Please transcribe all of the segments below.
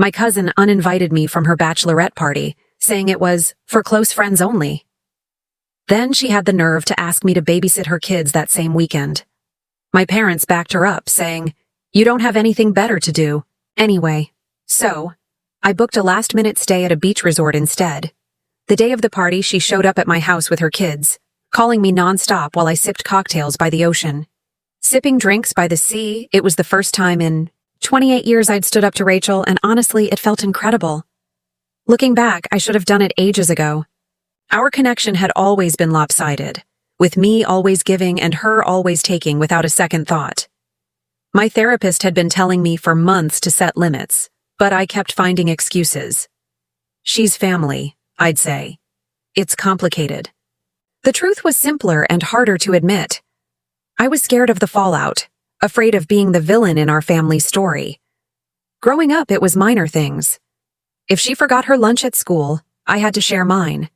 My cousin uninvited me from her bachelorette party, saying it was for close friends only. Then she had the nerve to ask me to babysit her kids that same weekend. My parents backed her up, saying, "You don't have anything better to do." Anyway, so I booked a last-minute stay at a beach resort instead. The day of the party, she showed up at my house with her kids, calling me nonstop while I sipped cocktails by the ocean. Sipping drinks by the sea, it was the first time in 28 years I'd stood up to Rachel, and honestly, it felt incredible. Looking back, I should have done it ages ago. Our connection had always been lopsided, with me always giving and her always taking without a second thought. My therapist had been telling me for months to set limits, but I kept finding excuses. She's family, I'd say. It's complicated. The truth was simpler and harder to admit. I was scared of the fallout, afraid of being the villain in our family story. Growing up, it was minor things. If she forgot her lunch at school, I had to share mine.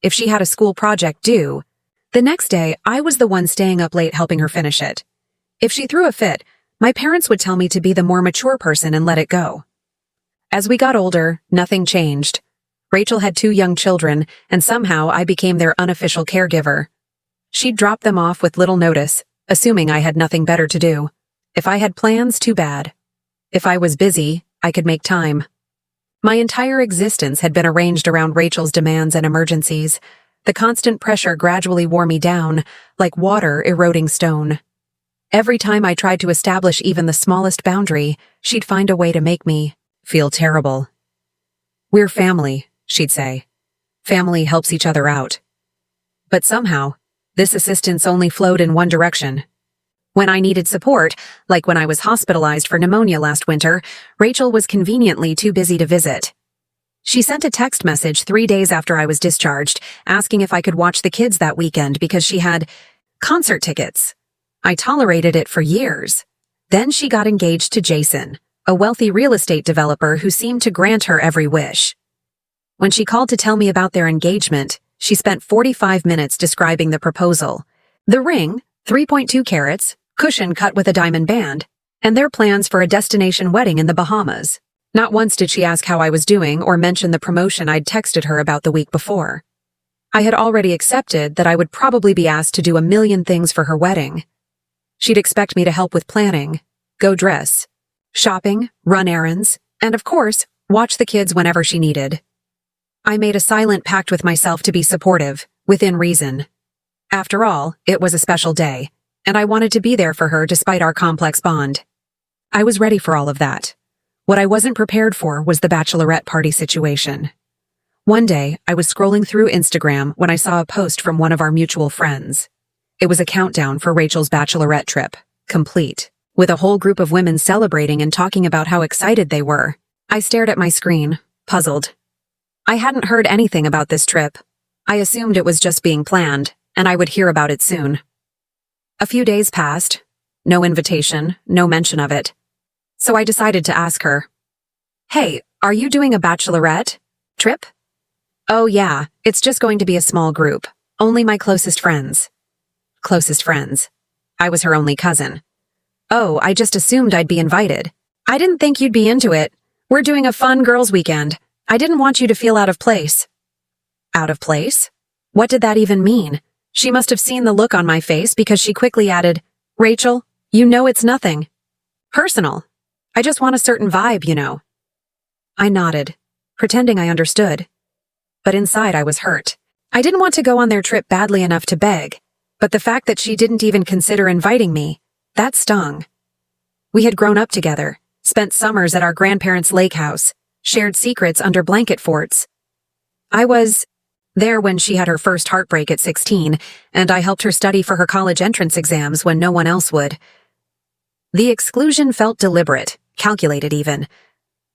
If she had a school project due, the next day I was the one staying up late helping her finish it. If she threw a fit, my parents would tell me to be the more mature person and let it go. As we got older, nothing changed. Rachel had 2 young children, and somehow I became their unofficial caregiver. She'd drop them off with little notice, assuming I had nothing better to do. If I had plans, too bad. If I was busy, I could make time. My entire existence had been arranged around Rachel's demands and emergencies. The constant pressure gradually wore me down, like water eroding stone. Every time I tried to establish even the smallest boundary, she'd find a way to make me feel terrible. "We're family," she'd say. "Family helps each other out." But somehow, this assistance only flowed in one direction. When I needed support, like when I was hospitalized for pneumonia last winter, Rachel was conveniently too busy to visit. She sent a text message 3 days after I was discharged, asking if I could watch the kids that weekend because she had concert tickets. I tolerated it for years. Then she got engaged to Jason, a wealthy real estate developer who seemed to grant her every wish. When she called to tell me about their engagement, she spent 45 minutes describing the proposal. The ring, 3.2 carats, cushion cut with a diamond band, and their plans for a destination wedding in the Bahamas. Not once did she ask how I was doing or mention the promotion I'd texted her about the week before. I had already accepted that I would probably be asked to do a million things for her wedding. She'd expect me to help with planning, go dress, shopping, run errands, and of course, watch the kids whenever she needed. I made a silent pact with myself to be supportive, within reason. After all, it was a special day, and I wanted to be there for her despite our complex bond. I was ready for all of that. What I wasn't prepared for was the bachelorette party situation. One day, I was scrolling through Instagram when I saw a post from one of our mutual friends. It was a countdown for Rachel's bachelorette trip, complete, with a whole group of women celebrating and talking about how excited they were. I stared at my screen, puzzled. I hadn't heard anything about this trip. I assumed it was just being planned, and I would hear about it soon. A few days passed. No invitation, no mention of it. So I decided to ask her, "Hey, are you doing a bachelorette trip?" "Oh yeah, it's just going to be a small group. Only my closest friends." Closest friends. I was her only cousin. "Oh, I just assumed I'd be invited. I didn't think you'd be into it. We're doing a fun girls' weekend. I didn't want you to feel out of place." Out of place? What did that even mean? She must have seen the look on my face because she quickly added, "Rachel, you know it's nothing personal. I just want a certain vibe, you know." I nodded, pretending I understood. But inside I was hurt. I didn't want to go on their trip badly enough to beg, but the fact that she didn't even consider inviting me, that stung. We had grown up together, spent summers at our grandparents' lake house, shared secrets under blanket forts. I was there when she had her first heartbreak at 16, and I helped her study for her college entrance exams when no one else would. The exclusion felt deliberate, calculated even.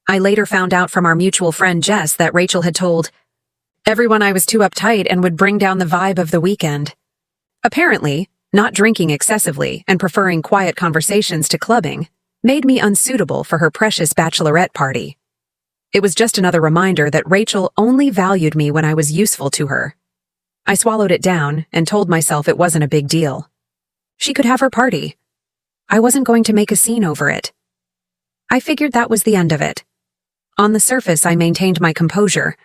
I later found out from our mutual friend Jess that Rachel had told everyone I was too uptight and would bring down the vibe of the weekend. Apparently, not drinking excessively and preferring quiet conversations to clubbing made me unsuitable for her precious bachelorette party. It was just another reminder that Rachel only valued me when I was useful to her. I swallowed it down and told myself it wasn't a big deal. She could have her party. I wasn't going to make a scene over it. I figured that was the end of it. On the surface, I maintained my composure,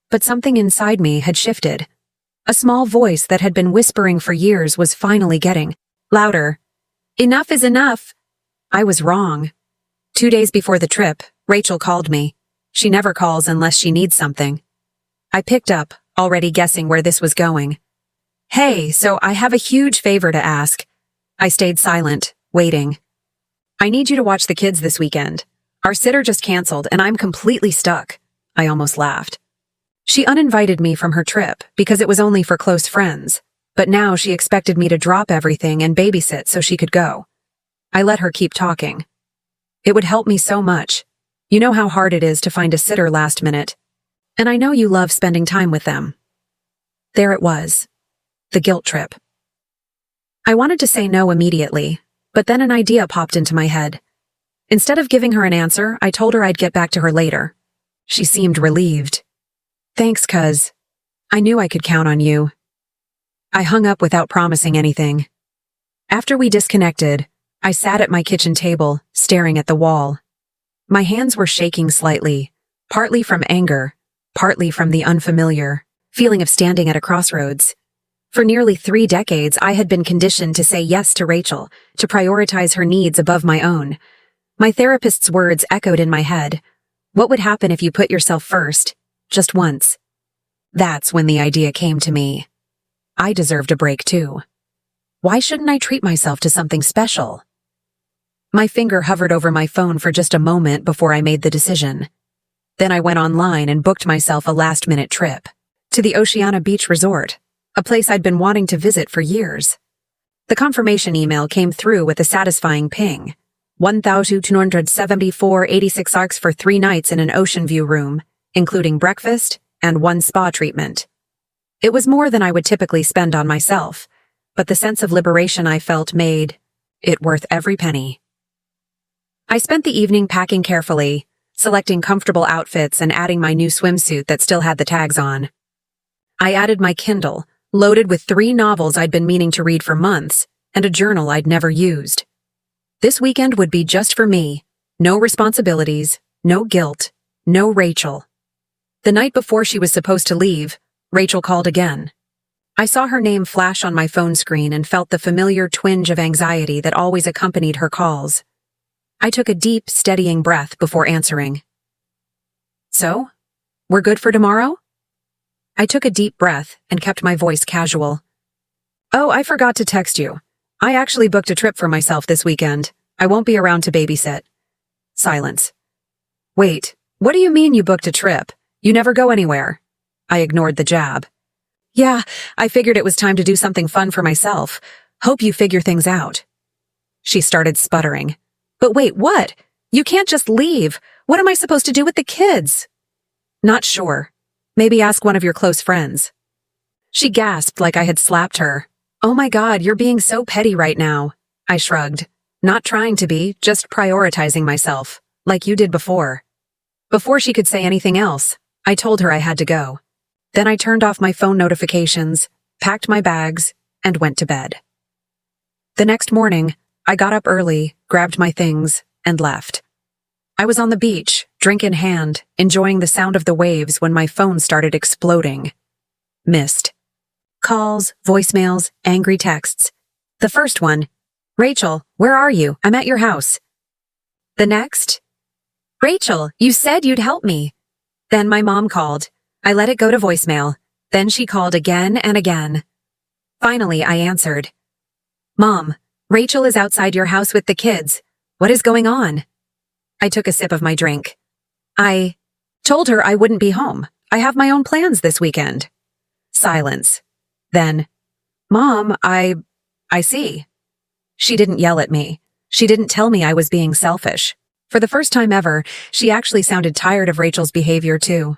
but something inside me had shifted. A small voice that had been whispering for years was finally getting louder. Enough is enough. I was wrong. 2 days before the trip, Rachel called me. She never calls unless she needs something. I picked up, already guessing where this was going. Hey, so I have a huge favor to ask. I stayed silent, waiting. I need you to watch the kids this weekend. Our sitter just canceled and I'm completely stuck. I almost laughed. She uninvited me from her trip because it was only for close friends, but now she expected me to drop everything and babysit so she could go. I let her keep talking. It would help me so much. You know how hard it is to find a sitter last minute. And I know you love spending time with them. There it was. The guilt trip. I wanted to say no immediately, but then an idea popped into my head. Instead of giving her an answer, I told her I'd get back to her later. She seemed relieved. Thanks, cuz. I knew I could count on you. I hung up without promising anything. After we disconnected, I sat at my kitchen table, staring at the wall. My hands were shaking slightly, partly from anger, partly from the unfamiliar feeling of standing at a crossroads. For nearly 3 decades, I had been conditioned to say yes to Rachel, to prioritize her needs above my own. My therapist's words echoed in my head. What would happen if you put yourself first, just once? That's when the idea came to me. I deserved a break too. Why shouldn't I treat myself to something special? My finger hovered over my phone for just a moment before I made the decision. Then I went online and booked myself a last-minute trip to the Oceana Beach Resort, a place I'd been wanting to visit for years. The confirmation email came through with a satisfying ping. 1,274.86 ARCs for 3 nights in an ocean view room, including breakfast and 1 spa treatment. It was more than I would typically spend on myself, but the sense of liberation I felt made it worth every penny. I spent the evening packing carefully, selecting comfortable outfits and adding my new swimsuit that still had the tags on. I added my Kindle, loaded with 3 novels I'd been meaning to read for months, and a journal I'd never used. This weekend would be just for me. No responsibilities, no guilt, no Rachel. The night before she was supposed to leave, Rachel called again. I saw her name flash on my phone screen and felt the familiar twinge of anxiety that always accompanied her calls. I took a deep, steadying breath before answering. So, we're good for tomorrow? I took a deep breath and kept my voice casual. Oh, I forgot to text you. I actually booked a trip for myself this weekend. I won't be around to babysit. Silence. Wait, what do you mean you booked a trip? You never go anywhere. I ignored the jab. Yeah, I figured it was time to do something fun for myself. Hope you figure things out. She started sputtering. But wait, what? You can't just leave. What am I supposed to do with the kids? Not sure. Maybe ask one of your close friends. She gasped like I had slapped her. Oh my God, you're being so petty right now. I shrugged. Not trying to be, just prioritizing myself, like you did before. Before she could say anything else, I told her I had to go. Then I turned off my phone notifications, packed my bags, and went to bed. The next morning, I got up early, grabbed my things, and left. I was on the beach, drink in hand, enjoying the sound of the waves when my phone started exploding. Missed. Calls, voicemails, angry texts. The first one, Rachel, where are you? I'm at your house. The next, Rachel, you said you'd help me. Then my mom called. I let it go to voicemail. Then she called again and again. Finally, I answered. Mom, Rachel is outside your house with the kids. What is going on? I took a sip of my drink. I told her I wouldn't be home. I have my own plans this weekend. Silence. Then, Mom, I see. She didn't yell at me. She didn't tell me I was being selfish. For the first time ever, she actually sounded tired of Rachel's behavior too.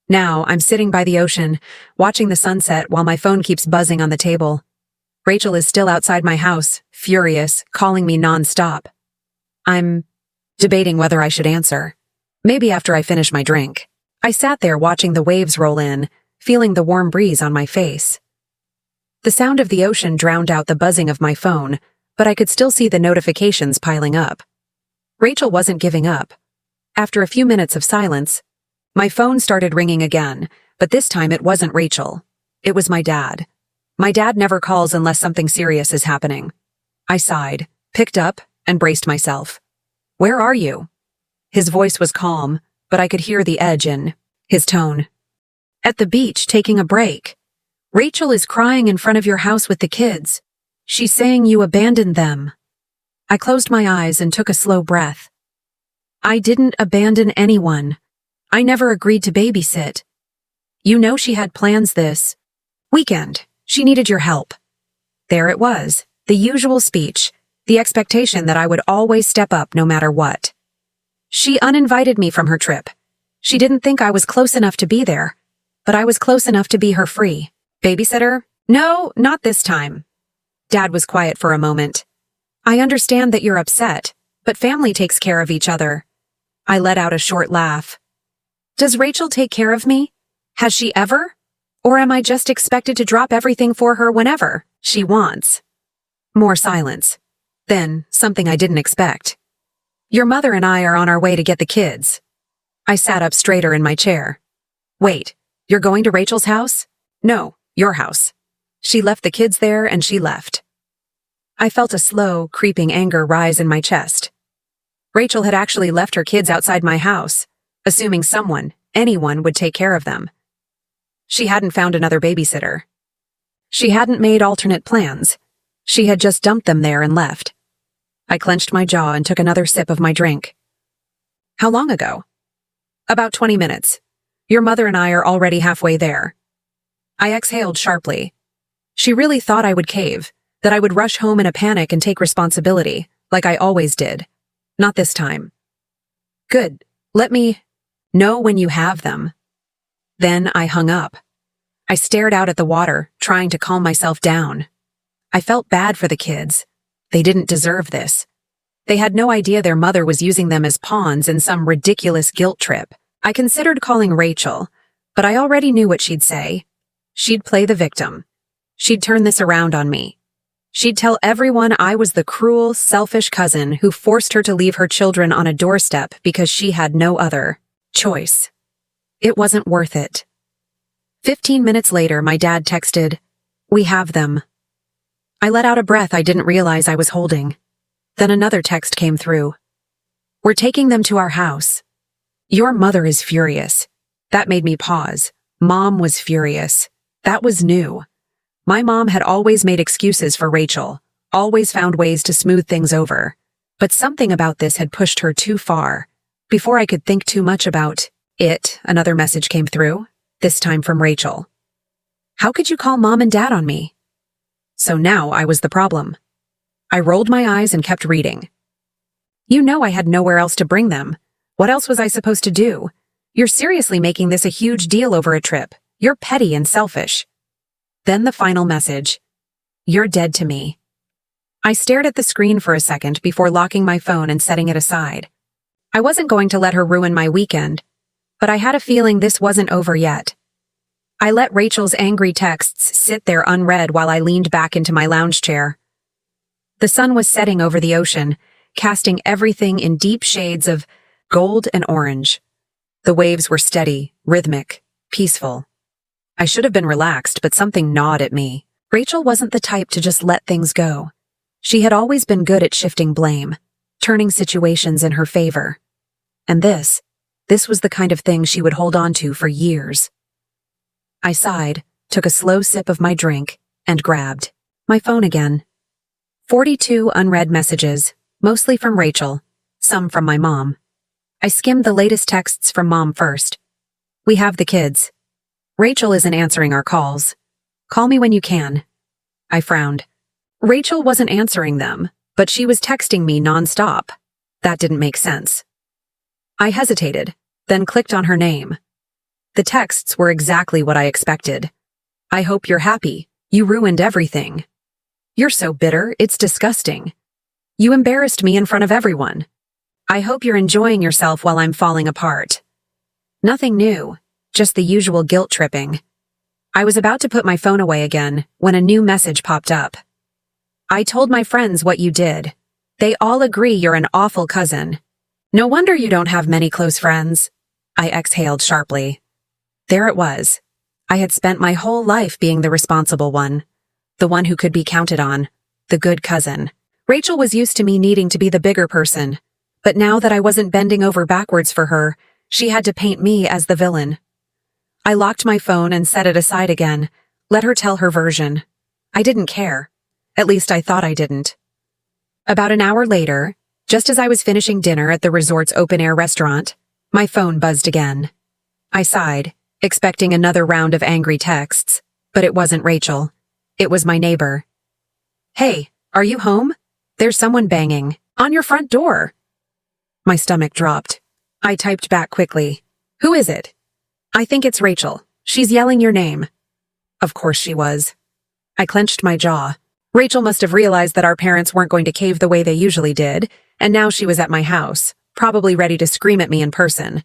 Now, I'm sitting by the ocean, watching the sunset while my phone keeps buzzing on the table. Rachel is still outside my house, furious, calling me nonstop. I'm debating whether I should answer. Maybe after I finish my drink. I sat there watching the waves roll in, feeling the warm breeze on my face. The sound of the ocean drowned out the buzzing of my phone, but I could still see the notifications piling up. Rachel wasn't giving up. After a few minutes of silence, my phone started ringing again, but this time it wasn't Rachel. It was my dad. My dad never calls unless something serious is happening. I sighed, picked up, and braced myself. "Where are you?" His voice was calm, but I could hear the edge in his tone. "At the beach, taking a break. Rachel is crying in front of your house with the kids. She's saying you abandoned them." I closed my eyes and took a slow breath. "I didn't abandon anyone. I never agreed to babysit. You know she had plans this weekend. She needed your help." There it was, the usual speech, the expectation that I would always step up no matter what. She uninvited me from her trip. She didn't think I was close enough to be there, but I was close enough to be her free babysitter. "No, not this time." Dad was quiet for a moment. "I understand that you're upset, but family takes care of each other." I let out a short laugh. "Does Rachel take care of me? Has she ever? Or am I just expected to drop everything for her whenever she wants?" More silence. Then, something I didn't expect. "Your mother and I are on our way to get the kids." I sat up straighter in my chair. "Wait, you're going to Rachel's house?" "No, your house. She left the kids there and she left." I felt a slow, creeping anger rise in my chest. Rachel had actually left her kids outside my house, assuming someone, anyone, would take care of them. She hadn't found another babysitter. She hadn't made alternate plans. She had just dumped them there and left. I clenched my jaw and took another sip of my drink. "How long ago?" "About 20 minutes. Your mother and I are already halfway there." I exhaled sharply. She really thought I would cave, that I would rush home in a panic and take responsibility, like I always did. Not this time. "Good. Let me know when you have them." Then I hung up. I stared out at the water, trying to calm myself down. I felt bad for the kids. They didn't deserve this. They had no idea their mother was using them as pawns in some ridiculous guilt trip. I considered calling Rachel, but I already knew what she'd say. She'd play the victim. She'd turn this around on me. She'd tell everyone I was the cruel, selfish cousin who forced her to leave her children on a doorstep because she had no other choice. It wasn't worth it. 15 minutes later, my dad texted, "We have them." I let out a breath I didn't realize I was holding. Then another text came through. "We're taking them to our house. Your mother is furious." That made me pause. Mom was furious. That was new. My mom had always made excuses for Rachel, always found ways to smooth things over. But something about this had pushed her too far. Before I could think too much about it, another message came through, this time from Rachel. "How could you call Mom and Dad on me?" So now I was the problem. I rolled my eyes and kept reading. "You know I had nowhere else to bring them. What else was I supposed to do? You're seriously making this a huge deal over a trip. You're petty and selfish." Then the final message. "You're dead to me." I stared at the screen for a second before locking my phone and setting it aside. I wasn't going to let her ruin my weekend, but I had a feeling this wasn't over yet. I let Rachel's angry texts sit there unread while I leaned back into my lounge chair. The sun was setting over the ocean, casting everything in deep shades of gold and orange. The waves were steady, rhythmic, peaceful. I should have been relaxed, but something gnawed at me. Rachel wasn't the type to just let things go. She had always been good at shifting blame, turning situations in her favor. And this was the kind of thing she would hold on to for years. I sighed, took a slow sip of my drink, and grabbed my phone again. 42 unread messages, mostly from Rachel, some from my mom. I skimmed the latest texts from Mom first. "We have the kids. Rachel isn't answering our calls. Call me when you can." I frowned. Rachel wasn't answering them, but she was texting me nonstop. That didn't make sense. I hesitated, then clicked on her name. The texts were exactly what I expected. "I hope you're happy. You ruined everything. You're so bitter, it's disgusting. You embarrassed me in front of everyone. I hope you're enjoying yourself while I'm falling apart." Nothing new, just the usual guilt tripping. I was about to put my phone away again when a new message popped up. "I told my friends what you did. They all agree you're an awful cousin. No wonder you don't have many close friends. I exhaled sharply. There it was. I had spent my whole life being the responsible one. The one who could be counted on. The good cousin. Rachel was used to me needing to be the bigger person. But now that I wasn't bending over backwards for her, she had to paint me as the villain. I locked my phone and set it aside again. Let her tell her version. I didn't care. At least I thought I didn't. About an hour later, just as I was finishing dinner at the resort's open-air restaurant, my phone buzzed again. I sighed, expecting another round of angry texts, but it wasn't Rachel. It was my neighbor. Hey, are you home? There's someone banging on your front door. My stomach dropped. I typed back quickly. Who is it? I think it's Rachel. She's yelling your name. Of course she was. I clenched my jaw. Rachel must have realized that our parents weren't going to cave the way they usually did, and now she was at my house, probably ready to scream at me in person.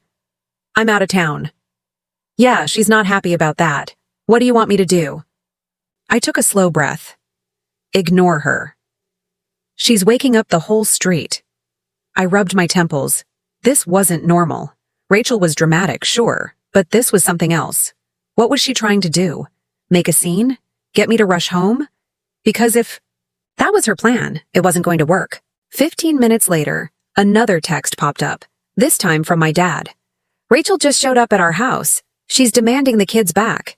I'm out of town. Yeah, she's not happy about that. What do you want me to do? I took a slow breath. Ignore her. She's waking up the whole street. I rubbed my temples. This wasn't normal. Rachel was dramatic, sure, but this was something else. What was she trying to do? Make a scene? Get me to rush home? Because if that was her plan, it wasn't going to work. 15 minutes later, another text popped up, this time from my dad. Rachel just showed up at our house. She's demanding the kids back.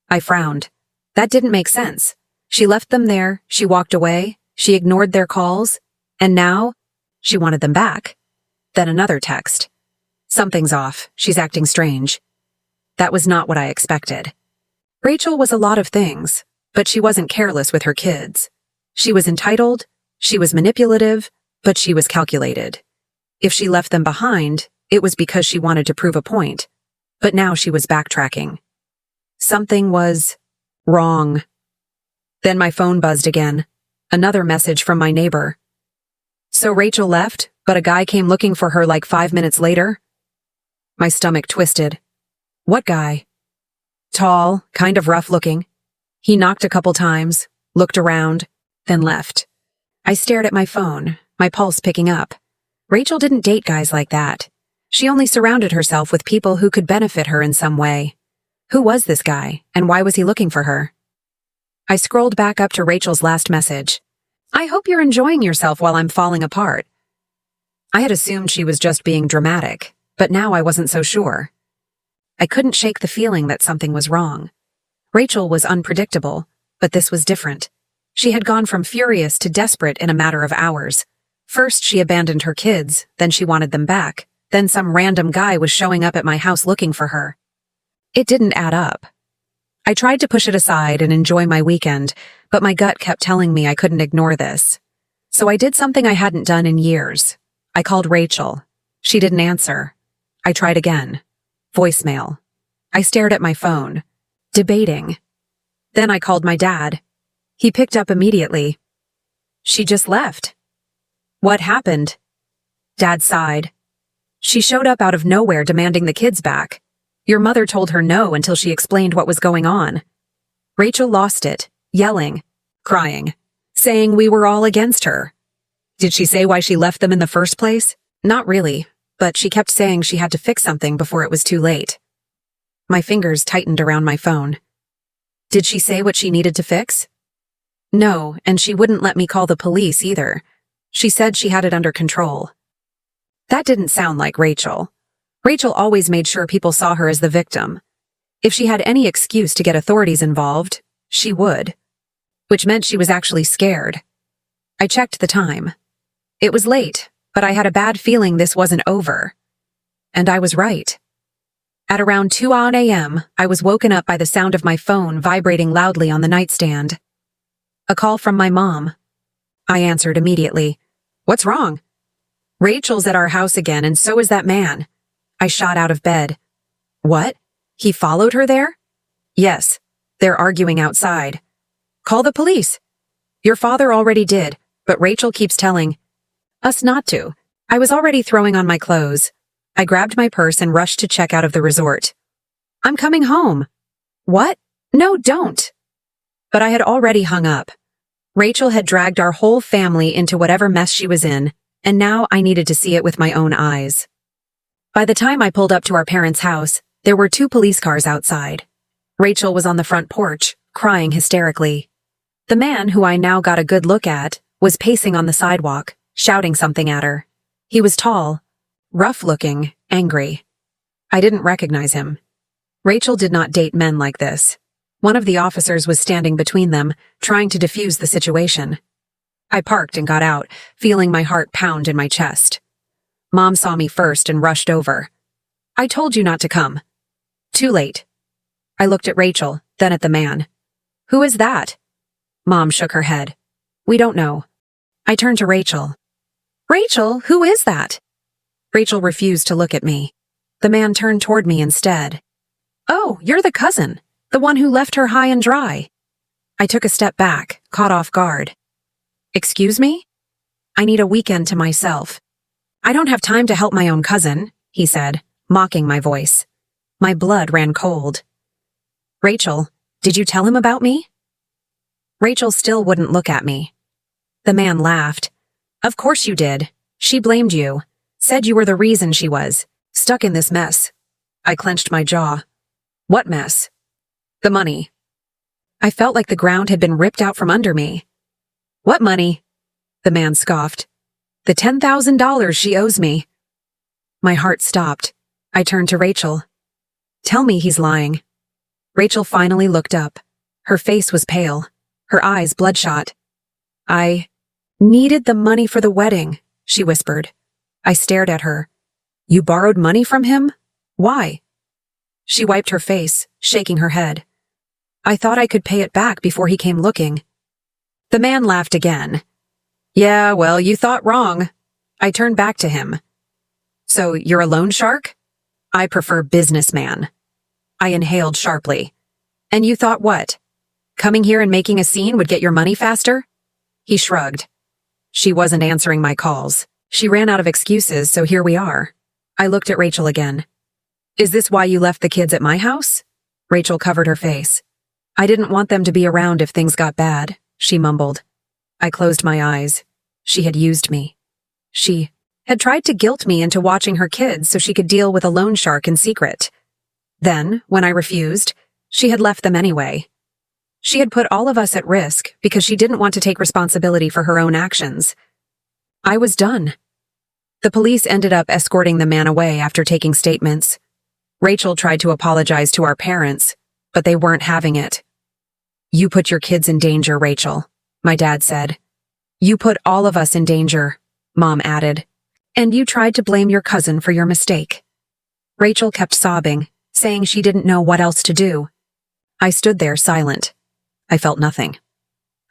I frowned. That didn't make sense. She left them there, she walked away, she ignored their calls, and now she wanted them back. Then another text. Something's off, she's acting strange. That was not what I expected. Rachel was a lot of things, but she wasn't careless with her kids. She was entitled, she was manipulative, but she was calculated. If she left them behind, it was because she wanted to prove a point. But now she was backtracking. Something was wrong. Then my phone buzzed again. Another message from my neighbor. So Rachel left, but a guy came looking for her like 5 minutes later? My stomach twisted. What guy? Tall, kind of rough-looking. He knocked a couple times, looked around, then left. I stared at my phone, my pulse picking up. Rachel didn't date guys like that. She only surrounded herself with people who could benefit her in some way. Who was this guy, and why was he looking for her? I scrolled back up to Rachel's last message. I hope you're enjoying yourself while I'm falling apart. I had assumed she was just being dramatic, but now I wasn't so sure. I couldn't shake the feeling that something was wrong. Rachel was unpredictable, but this was different. She had gone from furious to desperate in a matter of hours. First, she abandoned her kids, then she wanted them back. Then some random guy was showing up at my house looking for her. It didn't add up. I tried to push it aside and enjoy my weekend, but my gut kept telling me I couldn't ignore this. So I did something I hadn't done in years. I called Rachel. She didn't answer. I tried again. Voicemail. I stared at my phone, debating. Then I called my dad. He picked up immediately. She just left. What happened? Dad sighed. She showed up out of nowhere demanding the kids back. Your mother told her no until she explained what was going on. Rachel lost it, yelling, crying, saying we were all against her. Did she say why she left them in the first place? Not really, but she kept saying she had to fix something before it was too late. My fingers tightened around my phone. Did she say what she needed to fix? No, and she wouldn't let me call the police either. She said she had it under control. That didn't sound like Rachel. Rachel always made sure people saw her as the victim. If she had any excuse to get authorities involved, she would. Which meant she was actually scared. I checked the time. It was late, but I had a bad feeling this wasn't over. And I was right. At around 2 a.m., I was woken up by the sound of my phone vibrating loudly on the nightstand. A call from my mom. I answered immediately. What's wrong? Rachel's at our house again, and so is that man. I shot out of bed. What? He followed her there? Yes. They're arguing outside. Call the police. Your father already did, but Rachel keeps telling us not to. I was already throwing on my clothes. I grabbed my purse and rushed to check out of the resort. I'm coming home. What? No, don't. But I had already hung up. Rachel had dragged our whole family into whatever mess she was in, and now I needed to see it with my own eyes. By the time I pulled up to our parents' house, there were 2 police cars outside. Rachel was on the front porch, crying hysterically. The man, who I now got a good look at, was pacing on the sidewalk, shouting something at her. He was tall, rough-looking, angry. I didn't recognize him. Rachel did not date men like this. One of the officers was standing between them, trying to defuse the situation. I parked and got out, feeling my heart pound in my chest. Mom saw me first and rushed over. "I told you not to come." "Too late." I looked at Rachel, then at the man. "Who is that?" Mom shook her head. "We don't know." I turned to Rachel. "Rachel, who is that?" Rachel refused to look at me. The man turned toward me instead. "Oh, you're the cousin, the one who left her high and dry." I took a step back, caught off guard. "Excuse me? I need a weekend to myself." "I don't have time to help my own cousin," he said, mocking my voice. My blood ran cold. "Rachel, did you tell him about me?" Rachel still wouldn't look at me. The man laughed. "Of course you did. She blamed you. Said you were the reason she was stuck in this mess." I clenched my jaw. "What mess?" "The money." I felt like the ground had been ripped out from under me. "What money?" The man scoffed. "The $10,000 she owes me." My heart stopped. I turned to Rachel. "Tell me he's lying." Rachel finally looked up. Her face was pale, her eyes bloodshot. "I needed the money for the wedding," she whispered. I stared at her. "You borrowed money from him? Why?" She wiped her face, shaking her head. "I thought I could pay it back before he came looking." The man laughed again. "Yeah, well, you thought wrong." I turned back to him. "So you're a loan shark?" "I prefer businessman." I inhaled sharply. "And you thought what? Coming here and making a scene would get your money faster?" He shrugged. She wasn't answering my calls. She ran out of excuses, so here we are. I looked at Rachel again. "Is this why you left the kids at my house?" Rachel covered her face. "I didn't want them to be around if things got bad," she mumbled. I closed my eyes. She had used me. She had tried to guilt me into watching her kids so she could deal with a loan shark in secret. Then, when I refused, she had left them anyway. She had put all of us at risk because she didn't want to take responsibility for her own actions. I was done. The police ended up escorting the man away after taking statements. Rachel tried to apologize to our parents, but they weren't having it. "You put your kids in danger, Rachel," my dad said. "You put all of us in danger," Mom added. "And you tried to blame your cousin for your mistake." Rachel kept sobbing, saying she didn't know what else to do. I stood there silent. I felt nothing.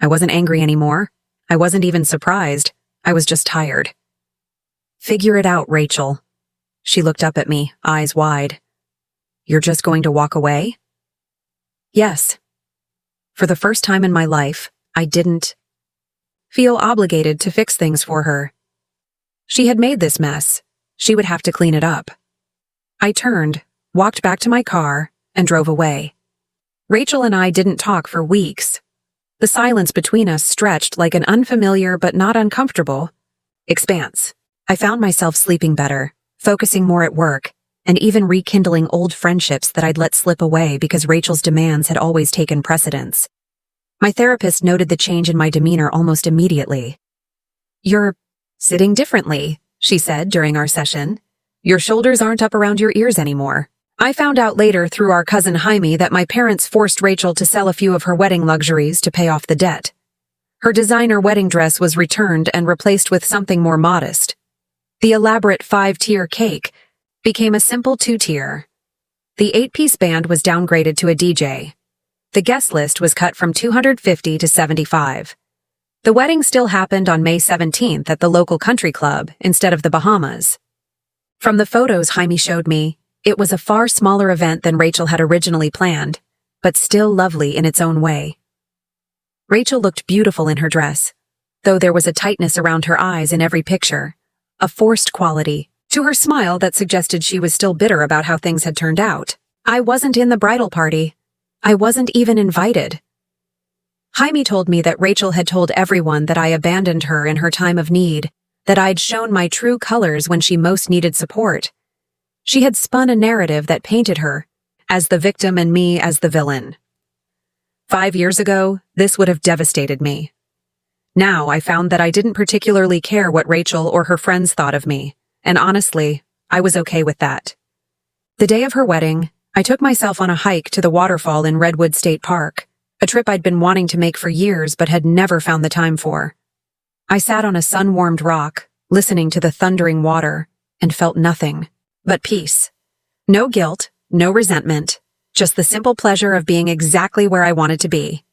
I wasn't angry anymore. I wasn't even surprised. I was just tired. "Figure it out, Rachel." She looked up at me, eyes wide. "You're just going to walk away?" Yes. For the first time in my life, I didn't feel obligated to fix things for her. She had made this mess. She would have to clean it up. I turned, walked back to my car, and drove away. Rachel and I didn't talk for weeks. The silence between us stretched like an unfamiliar but not uncomfortable expanse. I found myself sleeping better, focusing more at work, and even rekindling old friendships that I'd let slip away because Rachel's demands had always taken precedence. My therapist noted the change in my demeanor almost immediately. "You're sitting differently," she said during our session. "Your shoulders aren't up around your ears anymore." I found out later through our cousin Jaime that my parents forced Rachel to sell a few of her wedding luxuries to pay off the debt. Her designer wedding dress was returned and replaced with something more modest. The elaborate 5-tier cake became a simple 2-tier. The 8-piece band was downgraded to a DJ. The guest list was cut from 250 to 75. The wedding still happened on May 17th at the local country club instead of the Bahamas. From the photos Jaime showed me, it was a far smaller event than Rachel had originally planned, but still lovely in its own way. Rachel looked beautiful in her dress, though there was a tightness around her eyes in every picture, a forced quality to her smile that suggested she was still bitter about how things had turned out. I wasn't in the bridal party. I wasn't even invited. Jaime told me that Rachel had told everyone that I abandoned her in her time of need, that I'd shown my true colors when she most needed support. She had spun a narrative that painted her as the victim and me as the villain. 5 years ago, this would have devastated me. Now I found that I didn't particularly care what Rachel or her friends thought of me, and honestly, I was okay with that. The day of her wedding, I took myself on a hike to the waterfall in Redwood State Park, a trip I'd been wanting to make for years but had never found the time for. I sat on a sun-warmed rock, listening to the thundering water, and felt nothing but peace. No guilt, no resentment, just the simple pleasure of being exactly where I wanted to be.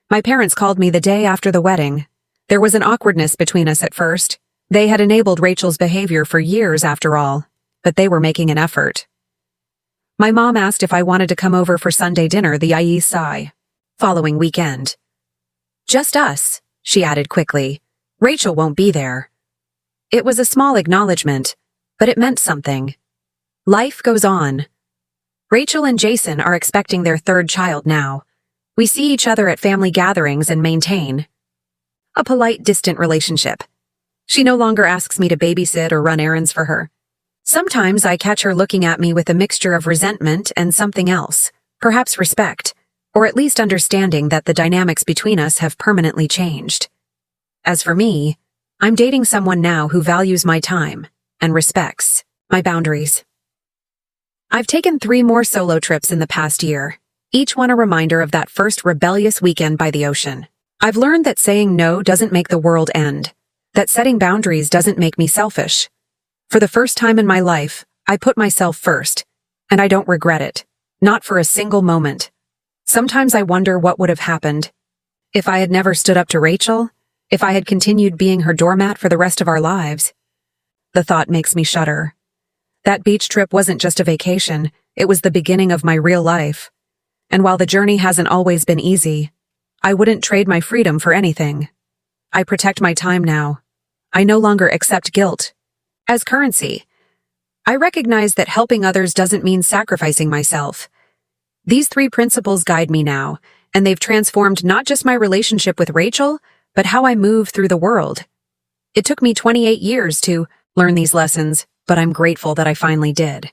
My parents called me the day after the wedding. There was an awkwardness between us at first. They had enabled Rachel's behavior for years after all, but they were making an effort. My mom asked if I wanted to come over for Sunday dinner the following weekend. Just us, she added quickly. Rachel won't be there. It was a small acknowledgement, but it meant something. Life goes on. Rachel and Jason are expecting their third child now. We see each other at family gatherings and maintain a polite, distant relationship. She no longer asks me to babysit or run errands for her. Sometimes I catch her looking at me with a mixture of resentment and something else, perhaps respect, or at least understanding that the dynamics between us have permanently changed. As for me, I'm dating someone now who values my time and respects my boundaries. I've taken 3 more solo trips in the past year, each one a reminder of that first rebellious weekend by the ocean. I've learned that saying no doesn't make the world end, that setting boundaries doesn't make me selfish. For the first time in my life, I put myself first, and I don't regret it, not for a single moment. Sometimes I wonder what would have happened if I had never stood up to Rachel, if I had continued being her doormat for the rest of our lives. The thought makes me shudder. That beach trip wasn't just a vacation, it was the beginning of my real life. And while the journey hasn't always been easy, I wouldn't trade my freedom for anything. I protect my time now. I no longer accept guilt as currency. I recognize that helping others doesn't mean sacrificing myself. These 3 principles guide me now, and they've transformed not just my relationship with Rachel, but how I move through the world. It took me 28 years to learn these lessons, but I'm grateful that I finally did.